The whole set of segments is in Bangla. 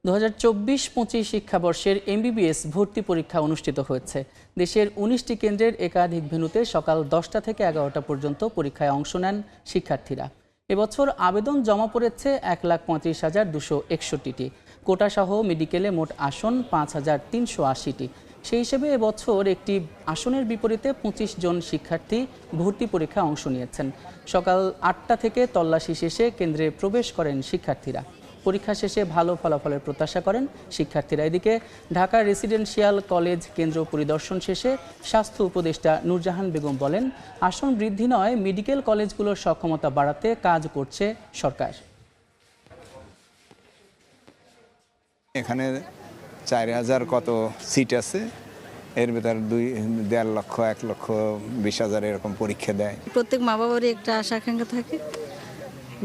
2024-25 শিক্ষাবর্ষের এমবিবিএস ভর্তি পরীক্ষা অনুষ্ঠিত হয়েছে। দেশের 19টি কেন্দ্রের একাধিক ভেন্যুতে সকাল 10টা থেকে 11টা পর্যন্ত পরীক্ষায় অংশ নেন শিক্ষার্থীরা। এবছর আবেদন জমা পড়েছে 1,35,261টি। কোটাসহ মেডিকেলে মোট আসন 5,380টি। সেই হিসেবে এবছর একটি আসনের বিপরীতে 25 জন শিক্ষার্থী ভর্তি পরীক্ষায় অংশ নিয়েছেন। সকাল 8টা থেকে তল্লাশি শেষে কেন্দ্রে প্রবেশ করেন শিক্ষার্থীরা। পরীক্ষা শেষে ভালো ফলাফলের প্রত্যাশা করেন শিক্ষার্থীরা। এদিকে ঢাকা রেসিডেন্সিয়াল কলেজ কেন্দ্র পরিদর্শন শেষে স্বাস্থ্য উপদেষ্টা নূরজাহান বেগম বলেন, আসন বৃদ্ধি নয়, মেডিকেল কলেজগুলোর সক্ষমতা বাড়াতে কাজ করছে সরকার। এখানে 4,000 কত সিট আছে, এর ভিতর 1.5 লক্ষ 1,20,000 এরকম পরীক্ষা দেয়। প্রত্যেক মা বাবারই একটা আশা আকাঙ্ক্ষা থাকে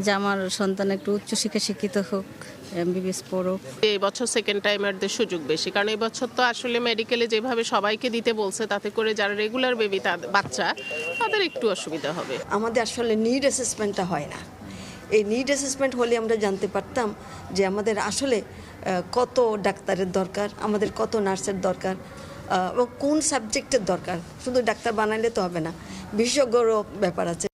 যে আমার সন্তান একটু উচ্চশিক্ষা শিক্ষিত হোক, এমবিবিএস পড়ুক। এই বছর সেকেন্ড টাইমারদের সুযোগ বেশি, কারণ এই বছর তো আসলে মেডিকেলে যেভাবে সবাইকে দিতে বলছে, তাতে করে যারা রেগুলার বেবি বাচ্চা তাদের একটু অসুবিধা হবে। আমাদের আসলে নিড অ্যাসেসমেন্টটা হয় না। এই নিড অ্যাসেসমেন্ট হলে আমরা জানতে পারতাম যে আমাদের আসলে কত ডাক্তারের দরকার, আমাদের কত নার্সের দরকার এবং কোন সাবজেক্টের দরকার। শুধু ডাক্তার বানাইলে তো হবে না, বিশেষজ্ঞরও ব্যাপার আছে।